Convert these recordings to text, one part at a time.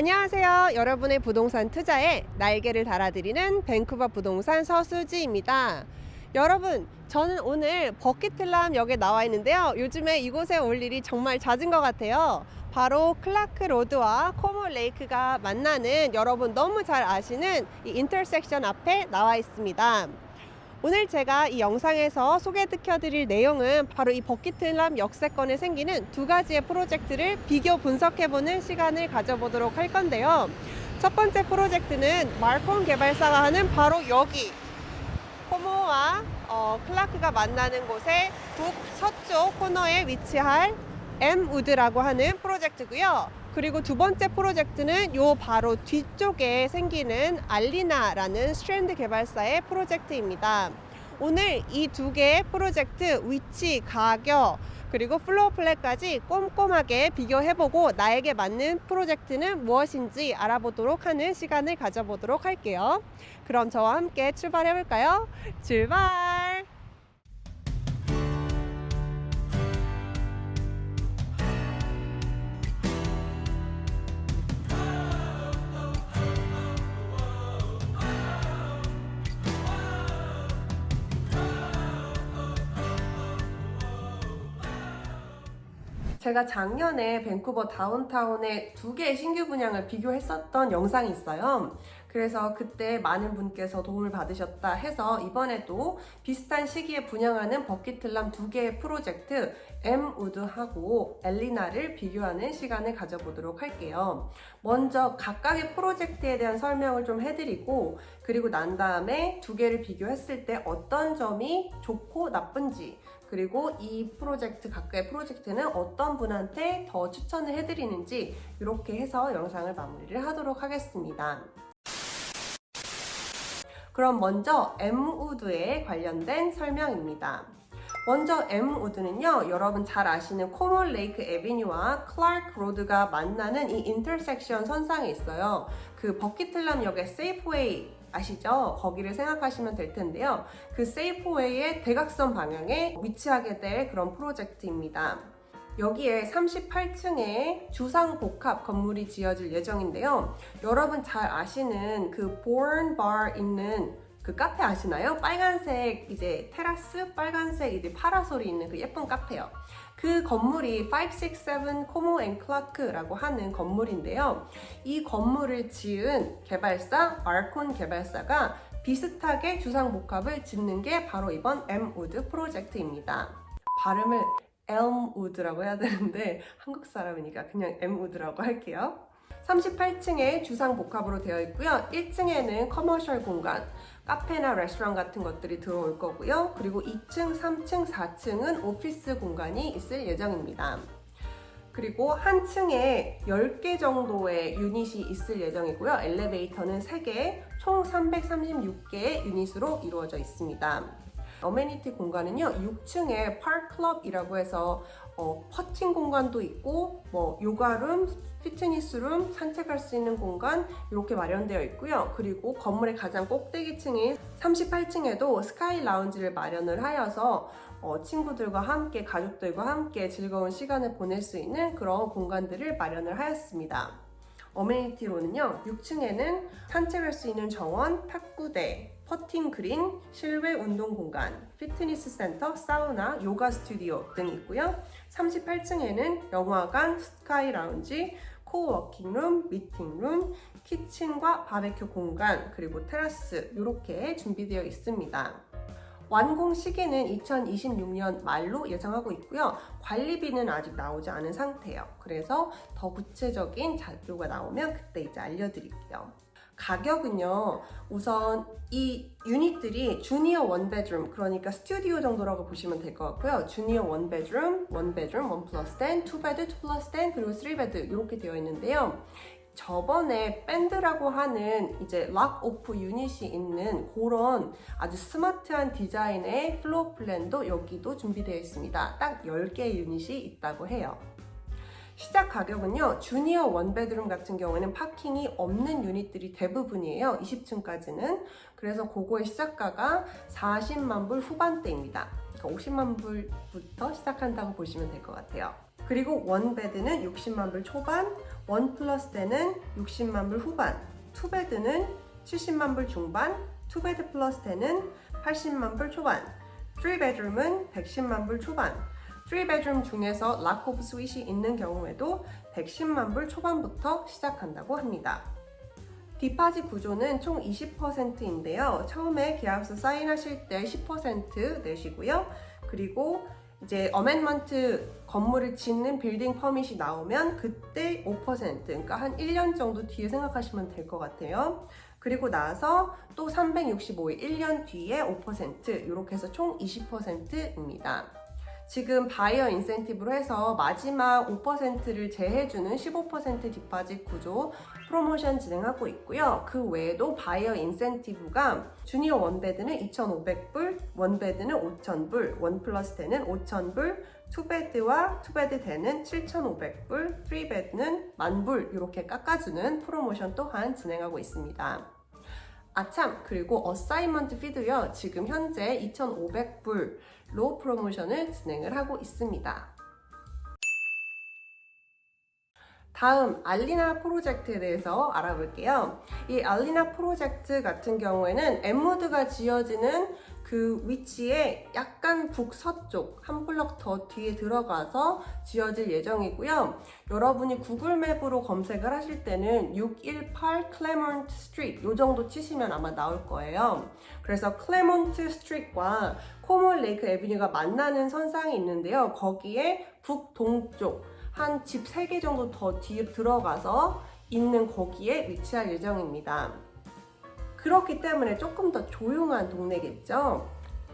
안녕하세요. 여러분의 부동산 투자에 날개를 달아드리는 밴쿠버 부동산 서수지입니다. 여러분, 저는 오늘 버키틀람역에 나와 있는데요. 요즘에 이곳에 올 일이 정말 잦은 것 같아요. 바로 클라크 로드와 코모 레이크가 만나는 여러분 너무 잘 아시는 이 인터섹션 앞에 나와 있습니다. 오늘 제가 이 영상에서 소개시켜드릴 내용은 바로 이 버키틀람 역세권에 생기는 두 가지의 프로젝트를 비교 분석해보는 시간을 가져보도록 할 건데요. 첫 번째 프로젝트는 말콤 개발사가 하는 바로 여기 코모와 클라크가 만나는 곳의 북서쪽 코너에 위치할 엠우드라고 하는 프로젝트고요. 그리고 두 번째 프로젝트는 요 바로 뒤쪽에 생기는 알리나라는 스트랜드 개발사의 프로젝트입니다. 오늘 이 두 개의 프로젝트 위치, 가격, 그리고 플로어 플랜까지 꼼꼼하게 비교해보고 나에게 맞는 프로젝트는 무엇인지 알아보도록 하는 시간을 가져보도록 할게요. 그럼 저와 함께 출발해볼까요? 출발! 제가 작년에 밴쿠버 다운타운의 두 개의 신규 분양을 비교했었던 영상이 있어요. 그래서 그때 많은 분께서 도움을 받으셨다 해서 이번에도 비슷한 시기에 분양하는 버키틀람 두 개의 프로젝트 엠우드하고 엘리나를 비교하는 시간을 가져보도록 할게요. 먼저 각각의 프로젝트에 대한 설명을 좀 해드리고 그리고 난 다음에 두 개를 비교했을 때 어떤 점이 좋고 나쁜지 그리고 이 프로젝트, 각각의 프로젝트는 어떤 분한테 더 추천을 해드리는지 이렇게 해서 영상을 마무리를 하도록 하겠습니다. 그럼 먼저 엠우드에 관련된 설명입니다. 먼저 엠우드는요, 여러분 잘 아시는 코모 레이크 에비뉴와 클라크 로드가 만나는 이 인터섹션 선상에 있어요. 그 버키틀람 역의 세이프웨이 아시죠? 거기를 생각하시면 될 텐데요. 그 세이프웨이의 대각선 방향에 위치하게 될 그런 프로젝트입니다. 여기에 38층에 주상복합 건물이 지어질 예정인데요. 여러분 잘 아시는 그 보른 바 있는 그 카페 아시나요? 빨간색 이제 테라스, 빨간색 이제 파라솔이 있는 그 예쁜 카페요. 그 건물이 567 코모 앤 클라크라고 하는 건물인데요. 이 건물을 지은 개발사 말콤 개발사가 비슷하게 주상복합을 짓는 게 바로 이번 엠우드 프로젝트입니다. 발음을 엘무드라고 해야 되는데 한국 사람이니까 그냥 엠우드라고 할게요. 38층에 주상복합으로 되어 있고요. 1층에는 커머셜 공간, 카페나 레스토랑 같은 것들이 들어올 거고요. 그리고 2층, 3층, 4층은 오피스 공간이 있을 예정입니다. 그리고 한 층에 10개 정도의 유닛이 있을 예정이고요. 엘리베이터는 3개, 총 336개의 유닛으로 이루어져 있습니다. 어메니티 공간은요, 6층에 파크클럽이라고 해서 퍼팅 공간도 있고 요가룸, 피트니스룸, 산책할 수 있는 공간 이렇게 마련되어 있고요. 그리고 건물의 가장 꼭대기층인 38층에도 스카이 라운지를 마련을 하여서 친구들과 함께, 가족들과 함께 즐거운 시간을 보낼 수 있는 그런 공간들을 마련을 하였습니다. 어메니티로는요, 6층에는 산책할 수 있는 정원, 탁구대, 퍼팅 그린, 실외 운동 공간, 피트니스 센터, 사우나, 요가 스튜디오 등이 있고요. 38층에는 영화관, 스카이 라운지, 코워킹룸, 미팅룸, 키친과 바베큐 공간, 그리고 테라스 이렇게 준비되어 있습니다. 완공 시기는 2026년 말로 예상하고 있고요. 관리비는 아직 나오지 않은 상태예요. 그래서 더 구체적인 자료가 나오면 그때 이제 알려드릴게요. 가격은요, 우선 이 유닛들이 주니어 원베드룸, 그러니까 스튜디오 정도라고 보시면 될 것 같고요. 주니어 원베드룸, 원베드룸, 원 플러스 10, 투베드, 투 플러스 10, 그리고 3베드 이렇게 되어 있는데요. 저번에 밴드라고 하는 이제 락 오프 유닛이 있는 그런 아주 스마트한 디자인의 플로어 플랜도 여기도 준비되어 있습니다. 딱 10개의 유닛이 있다고 해요. 시작 가격은요, 주니어 원베드룸 같은 경우에는 파킹이 없는 유닛들이 대부분이에요. 20층까지는. 그래서 그거의 시작가가 40만 불 후반대입니다. 그러니까 50만 불부터 시작한다고 보시면 될 것 같아요. 그리고 원베드는 60만 불 초반, 원 플러스 때는 60만 불 후반, 투베드는 70만 불 중반, 투베드 플러스 때는 80만 불 초반, 3베드룸은 110만 불 초반, 3베드룸 중에서 락오브 스윗이 있는 경우에도 110만 불 초반부터 시작한다고 합니다. 디파짓 구조는 총 20%인데요. 처음에 계약서 사인하실 때 10% 내시고요. 그리고 이제 어멘먼트 건물을 짓는 빌딩 퍼밋이 나오면 그때 5%, 그러니까 한 1년 정도 뒤에 생각하시면 될 것 같아요. 그리고 나서 또 365일, 1년 뒤에 5%, 이렇게 해서 총 20%입니다. 지금 바이어 인센티브로 해서 마지막 5%를 제해주는 15% 디파짓 구조 프로모션 진행하고 있고요. 그 외에도 바이어 인센티브가 주니어 원베드는 2,500불, 원베드는 5,000불, 원 플러스 10은 5,000불, 투베드와 투베드 10은 7,500불, 3베드는 10,000불 이렇게 깎아주는 프로모션 또한 진행하고 있습니다. 아참, 그리고 어사이먼트 피도요. 지금 현재 2,500불로 프로모션을 진행을 하고 있습니다. 다음 알리나 프로젝트에 대해서 알아볼게요. 이 알리나 프로젝트 같은 경우에는 엠무드가 지어지는 그 위치에 약간 북서쪽 한 블럭 더 뒤에 들어가서 지어질 예정이고요. 여러분이 구글 맵으로 검색을 하실 때는 618 클레몬트 스트리트 요 정도 치시면 아마 나올 거예요. 그래서 클레몬트 스트리트와 코몰 레이크 애비뉴가 만나는 선상이 있는데요. 거기에 북동쪽 한 집 3개 정도 더 뒤로 들어가서 있는 거기에 위치할 예정입니다. 그렇기 때문에 조금 더 조용한 동네겠죠.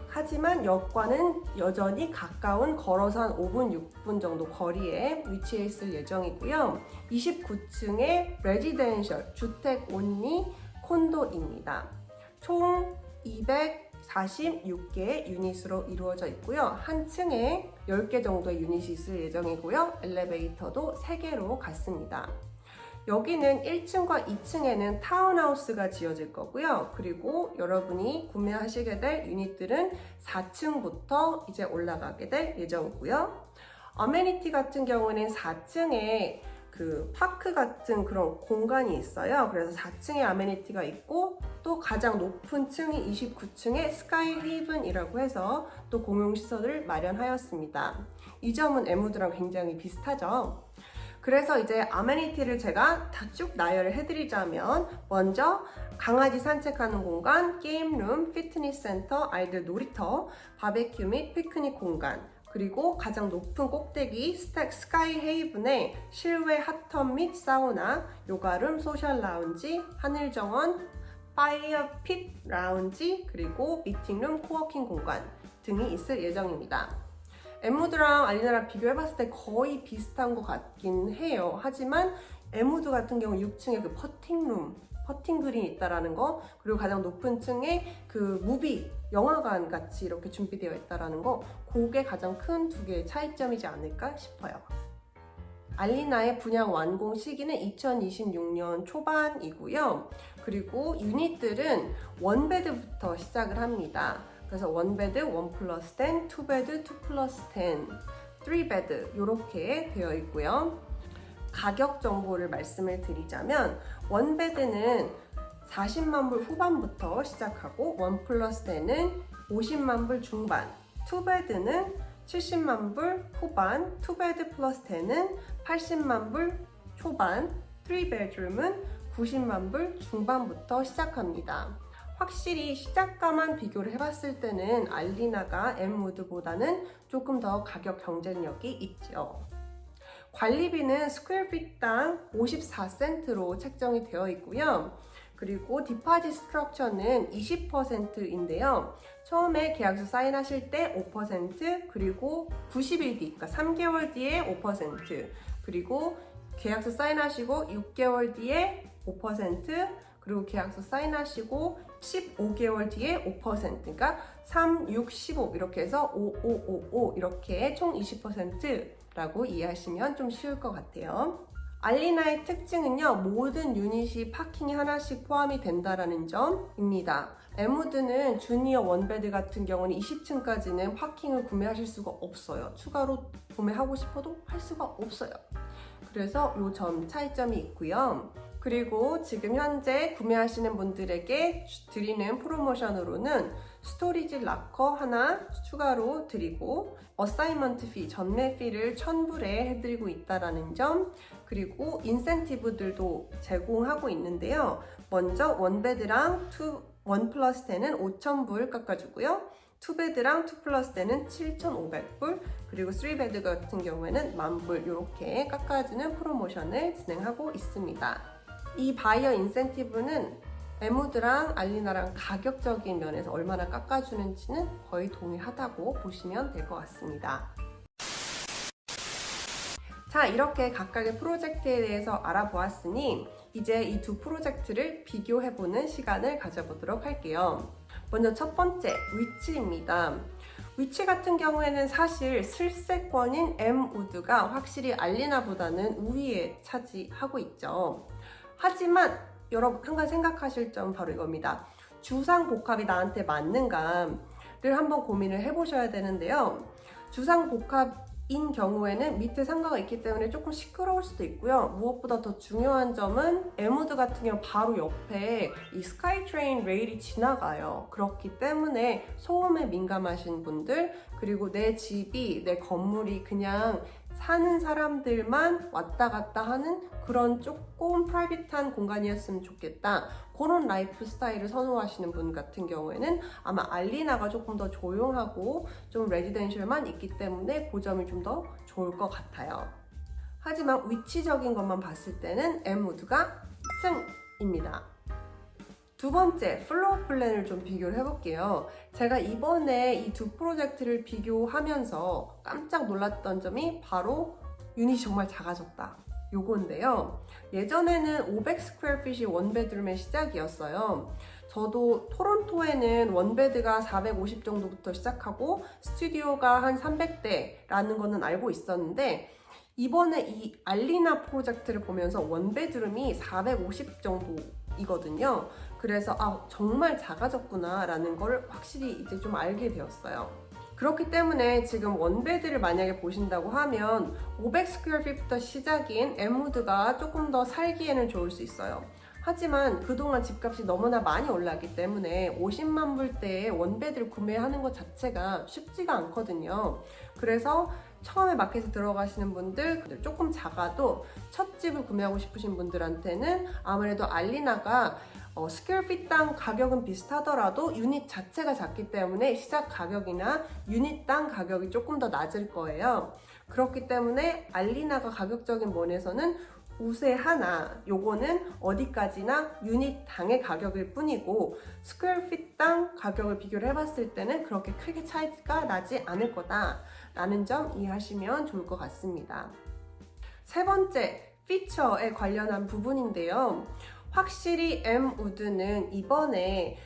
하지만 역과는 여전히 가까운 걸어서 한 5분, 6분 정도 거리에 위치해 있을 예정이고요. 29층의 레지덴셜 주택 온리 콘도입니다. 총 246개의 유닛으로 이루어져 있고요. 한 층에 10개 정도의 유닛이 있을 예정이고요. 엘리베이터도 3개로 같습니다. 여기는 1층과 2층에는 타운하우스가 지어질 거고요. 그리고 여러분이 구매하시게 될 유닛들은 4층부터 이제 올라가게 될 예정이고요. 어메니티 같은 경우는 4층에 그 파크 같은 그런 공간이 있어요. 그래서 4층에 아메니티가 있고 또 가장 높은 층이 29층의 스카이 헤이븐이라고 해서 또 공용시설을 마련하였습니다. 이 점은 에무드랑 굉장히 비슷하죠. 그래서 이제 아메니티를 제가 다 쭉 나열을 해드리자면 먼저 강아지 산책하는 공간, 게임룸, 피트니스 센터, 아이들 놀이터, 바베큐 및 피크닉 공간, 그리고 가장 높은 꼭대기 스카이 헤이븐에 실외 핫텀 및 사우나, 요가룸, 소셜 라운지, 하늘정원, 파이어 핏 라운지, 그리고 미팅룸, 코워킹 공간 등이 있을 예정입니다. 엠무드랑 알리나랑 비교해봤을 때 거의 비슷한 것 같긴 해요. 하지만 엠무드 같은 경우 6층에 그 퍼팅 그린이 있다라는 거, 그리고 가장 높은 층에 그 무비, 영화관 같이 이렇게 준비되어 있다라는 거, 그게 가장 큰 두 개의 차이점이지 않을까 싶어요. 알리나의 분양 완공 시기는 2026년 초반이고요. 그리고 유닛들은 원베드부터 시작을 합니다. 그래서 원베드, 1 플러스 10, 투베드, 2 플러스 10, 3베드 이렇게 되어 있고요. 가격 정보를 말씀을 드리자면 원베드는 40만 불 후반부터 시작하고 1 플러스 10은 50만 불 중반, 투베드는 70만 불 후반, 투베드 플러스 10은 80만 불 초반, 3베드룸은 90만 불 중반부터 시작합니다. 확실히 시작가만 비교를 해봤을 때는 알리나가 엠무드보다는 조금 더 가격 경쟁력이 있죠. 관리비는 스퀘어핏당 54센트로 책정이 되어 있고요. 그리고 디파짓 스트럭처는 20%인데요. 처음에 계약서 사인하실 때 5%, 그리고 90일 뒤, 그러니까 3개월 뒤에 5%, 그리고 계약서 사인하시고 6개월 뒤에 5%, 그리고 계약서 사인하시고 15개월 뒤에 5%, 그러니까 3, 6, 15 이렇게 해서 5, 5, 5, 5 이렇게 총 20%라고 이해하시면 좀 쉬울 것 같아요. 알리나의 특징은요, 모든 유닛이 파킹이 하나씩 포함이 된다는 점입니다. 엠무드는 주니어 원베드 같은 경우는 20층까지는 파킹을 구매하실 수가 없어요. 추가로 구매하고 싶어도 할 수가 없어요. 그래서 요 점 차이점이 있고요. 그리고 지금 현재 구매하시는 분들에게 드리는 프로모션으로는 스토리지 락커 하나 추가로 드리고 어사이먼트 피, 전매 피를 1,000불에 해드리고 있다는 점, 그리고 인센티브들도 제공하고 있는데요. 먼저 원베드랑 1 플러스 10은 5,000불 깎아주고요. 2베드랑 2 플러스 10은 7,500불, 그리고 3베드 같은 경우에는 10,000불 이렇게 깎아주는 프로모션을 진행하고 있습니다. 이 바이어 인센티브는 에무드랑 알리나랑 가격적인 면에서 얼마나 깎아주는지는 거의 동일하다고 보시면 될 것 같습니다. 자, 이렇게 각각의 프로젝트에 대해서 알아보았으니 이제 이 두 프로젝트를 비교해보는 시간을 가져보도록 할게요. 먼저 첫 번째, 위치입니다. 위치 같은 경우에는 사실 슬세권인 엠우드가 확실히 알리나보다는 우위에 차지하고 있죠. 하지만 여러분 한 가지 생각하실 점 바로 이겁니다. 주상복합이 나한테 맞는가를 한번 고민을 해보셔야 되는데요. 주상복합인 경우에는 밑에 상가가 있기 때문에 조금 시끄러울 수도 있고요. 무엇보다 더 중요한 점은 에무드 같은 경우 바로 옆에 이 스카이트레인 레일이 지나가요. 그렇기 때문에 소음에 민감하신 분들, 그리고 내 집이, 내 건물이 그냥 사는 사람들만 왔다 갔다 하는 그런 조금 프라이빗한 공간이었으면 좋겠다, 그런 라이프 스타일을 선호하시는 분 같은 경우에는 아마 알리나가 조금 더 조용하고 좀 레지던셜만 있기 때문에 그 점이 좀 더 좋을 것 같아요. 하지만 위치적인 것만 봤을 때는 엠우드가 승입니다. 두 번째, 플로어 플랜을 좀 비교를 해볼게요. 제가 이번에 이 두 프로젝트를 비교하면서 깜짝 놀랐던 점이 바로 유닛이 정말 작아졌다, 요건데요. 예전에는 500 스퀘어핏이 원베드룸의 시작이었어요. 저도 토론토에는 원베드가 450 정도부터 시작하고 스튜디오가 한 300대라는 거는 알고 있었는데, 이번에 이 알리나 프로젝트를 보면서 원베드룸이 450 정도이거든요. 그래서 정말 작아졌구나 라는 걸 확실히 이제 좀 알게 되었어요. 그렇기 때문에 지금 원베드를 만약에 보신다고 하면 500 스퀘어핏부터 시작인 엠우드가 조금 더 살기에는 좋을 수 있어요. 하지만 그동안 집값이 너무나 많이 올랐기 때문에 50만 불대의 원베드를 구매하는 것 자체가 쉽지가 않거든요. 그래서 처음에 마켓에 들어가시는 분들, 조금 작아도 첫 집을 구매하고 싶으신 분들한테는 아무래도 알리나가 스퀘어핏당 가격은 비슷하더라도 유닛 자체가 작기 때문에 시작 가격이나 유닛당 가격이 조금 더 낮을 거예요. 그렇기 때문에 알리나가 가격적인 면에서는 우세하나 요거는 어디까지나 유닛당의 가격일 뿐이고, 스퀘어핏당 가격을 비교를 해봤을 때는 그렇게 크게 차이가 나지 않을 거다 라는 점 이해하시면 좋을 것 같습니다. 세 번째, 피처에 관련한 부분인데요. 확실히 엠우드는 이번에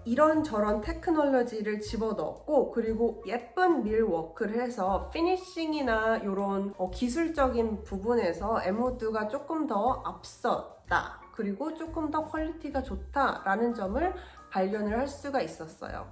이런저런 테크놀로지를 집어넣었고, 그리고 예쁜 밀워크를 해서 피니싱이나 이런 기술적인 부분에서 엠우드가 조금 더 앞섰다, 그리고 조금 더 퀄리티가 좋다라는 점을 발견을 할 수가 있었어요.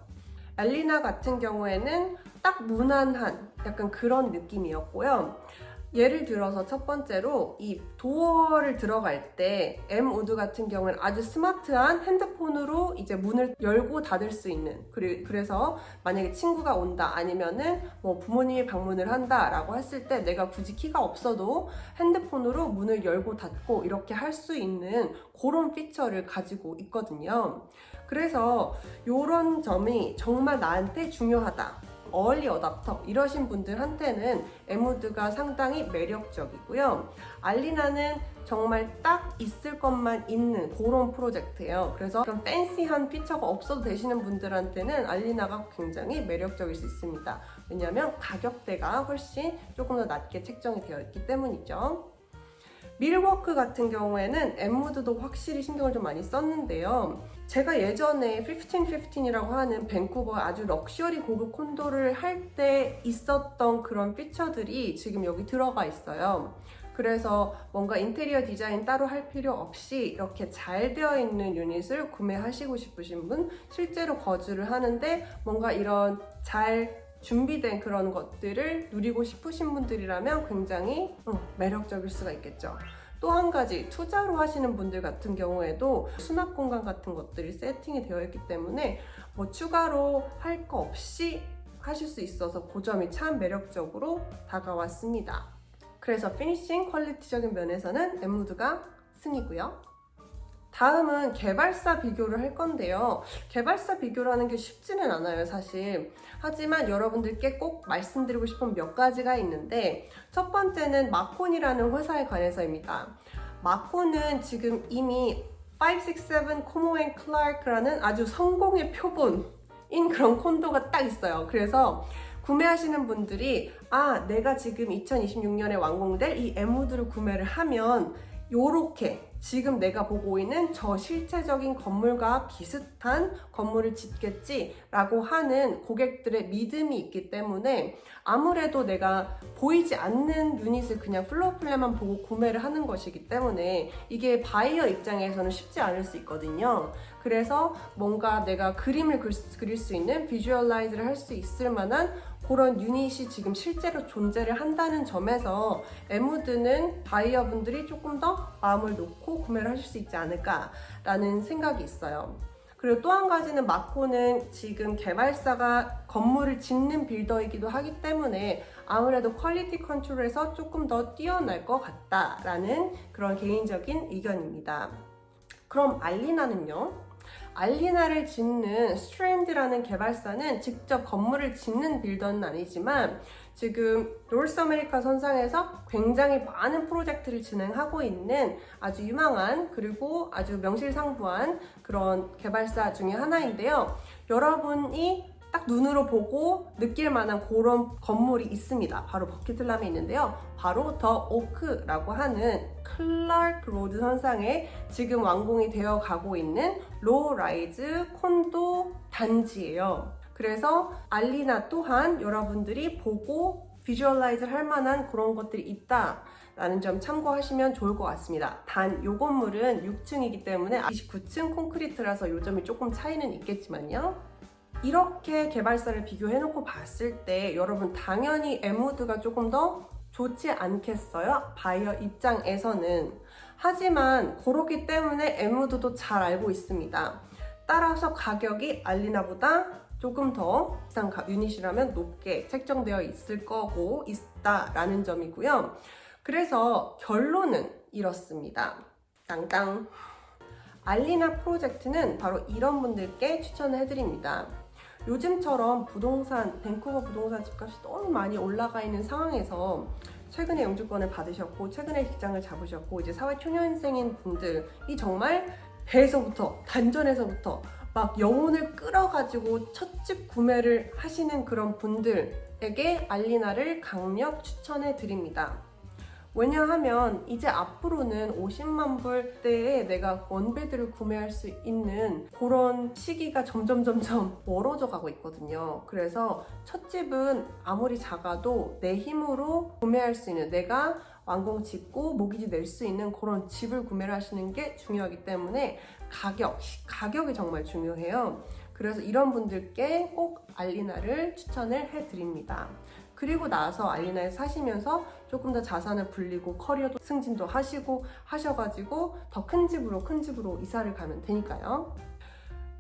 알리나 같은 경우에는 딱 무난한 약간 그런 느낌이었고요. 예를 들어서 첫 번째로 이 도어를 들어갈 때 엠우드 같은 경우는 아주 스마트한 핸드폰으로 이제 문을 열고 닫을 수 있는, 그래서 만약에 친구가 온다, 아니면은 뭐 부모님이 방문을 한다 라고 했을 때 내가 굳이 키가 없어도 핸드폰으로 문을 열고 닫고 이렇게 할 수 있는 그런 피처를 가지고 있거든요. 그래서 이런 점이 정말 나한테 중요하다, 어얼리 어답터 이러신 분들한테는 엠우드가 상당히 매력적이고요. 알리나는 정말 딱 있을 것만 있는 그런 프로젝트예요. 그래서 그런 팬시한 피처가 없어도 되시는 분들한테는 알리나가 굉장히 매력적일 수 있습니다. 왜냐하면 가격대가 훨씬 조금 더 낮게 책정이 되어 있기 때문이죠. 밀워크 같은 경우에는 엠우드도 확실히 신경을 좀 많이 썼는데요. 제가 예전에 1515이라고 하는 밴쿠버 아주 럭셔리 고급 콘도를 할 때 있었던 그런 피처들이 지금 여기 들어가 있어요. 그래서 뭔가 인테리어 디자인 따로 할 필요 없이 이렇게 잘 되어 있는 유닛을 구매하시고 싶으신 분, 실제로 거주를 하는데 뭔가 이런 잘 준비된 그런 것들을 누리고 싶으신 분들이라면 굉장히 매력적일 수가 있겠죠. 또 한 가지, 투자로 하시는 분들 같은 경우에도 수납 공간 같은 것들이 세팅이 되어 있기 때문에 뭐 추가로 할 거 없이 하실 수 있어서 그 점이 참 매력적으로 다가왔습니다. 그래서 피니싱 퀄리티적인 면에서는 엠무드가 승이고요. 다음은 개발사 비교를 할 건데요. 개발사 비교라는 게 쉽지는 않아요, 사실. 하지만 여러분들께 꼭 말씀드리고 싶은 몇 가지가 있는데, 첫 번째는 마콘이라는 회사에 관해서입니다. 마콘은 지금 이미 567 코모 앤 클라크라는 아주 성공의 표본인 그런 콘도가 딱 있어요. 그래서 구매하시는 분들이 내가 지금 2026년에 완공될 이 엠우드를 구매를 하면 요렇게 지금 내가 보고 있는 저 실체적인 건물과 비슷한 건물을 짓겠지 라고 하는 고객들의 믿음이 있기 때문에 아무래도 내가 보이지 않는 유닛을 그냥 플로어 플랜만 보고 구매를 하는 것이기 때문에 이게 바이어 입장에서는 쉽지 않을 수 있거든요. 그래서 뭔가 내가 그림을 그릴 수 있는 비주얼라이즈를 할 수 있을 만한 그런 유닛이 지금 실제로 존재를 한다는 점에서 엠우드는 바이어분들이 조금 더 마음을 놓고 구매를 하실 수 있지 않을까라는 생각이 있어요. 그리고 또 한 가지는 마코는 지금 개발사가 건물을 짓는 빌더이기도 하기 때문에 아무래도 퀄리티 컨트롤에서 조금 더 뛰어날 것 같다라는 그런 개인적인 의견입니다. 그럼 알리나는요? 알리나를 짓는 스트랜드라는 개발사는 직접 건물을 짓는 빌더는 아니지만 지금 노스 아메리카 선상에서 굉장히 많은 프로젝트를 진행하고 있는 아주 유망한 그리고 아주 명실상부한 그런 개발사 중에 하나인데요. 여러분이 딱 눈으로 보고 느낄 만한 그런 건물이 있습니다. 바로 버킷틀람에 있는데요. 바로 더 오크라고 하는 클라크 로드 선상에 지금 완공이 되어 가고 있는 로라이즈 콘도 단지예요. 그래서 알리나 또한 여러분들이 보고 비주얼라이즈를 할 만한 그런 것들이 있다 라는 점 참고하시면 좋을 것 같습니다. 단 이 건물은 6층이기 때문에 29층 콘크리트라서 이 점이 조금 차이는 있겠지만요. 이렇게 개발사를 비교해놓고 봤을 때 여러분 당연히 엠우드가 조금 더 좋지 않겠어요? 바이어 입장에서는. 하지만 그렇기 때문에 엠우드도 잘 알고 있습니다. 따라서 가격이 알리나보다 조금 더 비싼 유닛이라면 높게 책정되어 있을 거고 있다라는 점이고요. 그래서 결론은 이렇습니다. 땅땅. 알리나 프로젝트는 바로 이런 분들께 추천을 해드립니다. 요즘처럼 밴쿠버 부동산 집값이 너무 많이 올라가 있는 상황에서 최근에 영주권을 받으셨고 최근에 직장을 잡으셨고 이제 사회초년생인 분들이 정말 배에서부터 단전에서부터 막 영혼을 끌어가지고 첫 집 구매를 하시는 그런 분들에게 알리나를 강력 추천해 드립니다. 왜냐하면 이제 앞으로는 50만 불대에 내가 원베드를 구매할 수 있는 그런 시기가 점점 멀어져 가고 있거든요. 그래서 첫 집은 아무리 작아도 내 힘으로 구매할 수 있는, 내가 완공 짓고 모기지 낼 수 있는 그런 집을 구매를 하시는 게 중요하기 때문에 가격이 정말 중요해요. 그래서 이런 분들께 꼭 알리나를 추천을 해드립니다. 그리고 나서 알리나에 사시면서 조금 더 자산을 불리고 커리어도 승진도 하시고 하셔가지고 더 큰 집으로 이사를 가면 되니까요.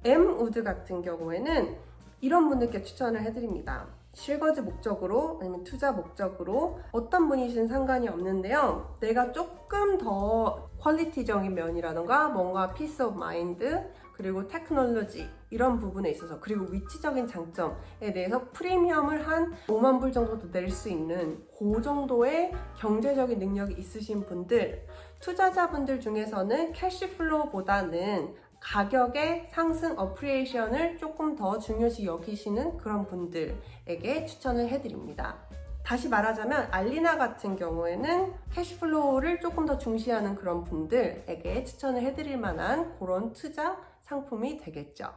엠우드 같은 경우에는 이런 분들께 추천을 해드립니다. 실거주 목적으로 아니면 투자 목적으로 어떤 분이신 상관이 없는데요. 내가 조금 더 퀄리티적인 면이라던가 뭔가 피스 오브 마인드 그리고 테크놀로지 이런 부분에 있어서 그리고 위치적인 장점에 대해서 프리미엄을 한 5만 불 정도 더 낼 수 있는 그 정도의 경제적인 능력이 있으신 분들, 투자자분들 중에서는 캐시플로우보다는 가격의 상승 어프리에이션을 조금 더 중요시 여기시는 그런 분들에게 추천을 해드립니다. 다시 말하자면 알리나 같은 경우에는 캐시플로우를 조금 더 중시하는 그런 분들에게 추천을 해드릴 만한 그런 투자 상품이 되겠죠.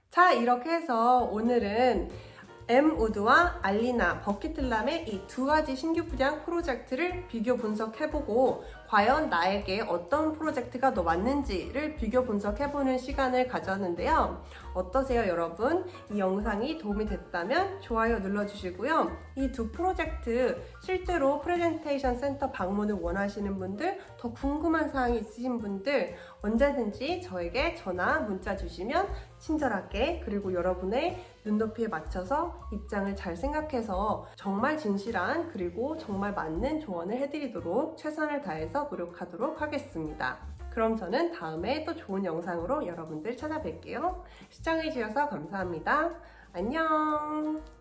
자, 이렇게 해서 오늘은 엠우드와 알리나, 버킷틀람의 이 두 가지 신규 분양 프로젝트를 비교 분석해보고 과연 나에게 어떤 프로젝트가 더 맞는지를 비교 분석해보는 시간을 가졌는데요. 어떠세요, 여러분? 이 영상이 도움이 됐다면 좋아요 눌러주시고요. 이 두 프로젝트 실제로 프레젠테이션 센터 방문을 원하시는 분들, 더 궁금한 사항이 있으신 분들 언제든지 저에게 전화, 문자 주시면 친절하게 그리고 여러분의 눈높이에 맞춰서 입장을 잘 생각해서 정말 진실한 그리고 정말 맞는 조언을 해드리도록 최선을 다해서 노력하도록 하겠습니다. 그럼 저는 다음에 또 좋은 영상으로 여러분들 찾아뵐게요. 시청해주셔서 감사합니다. 안녕!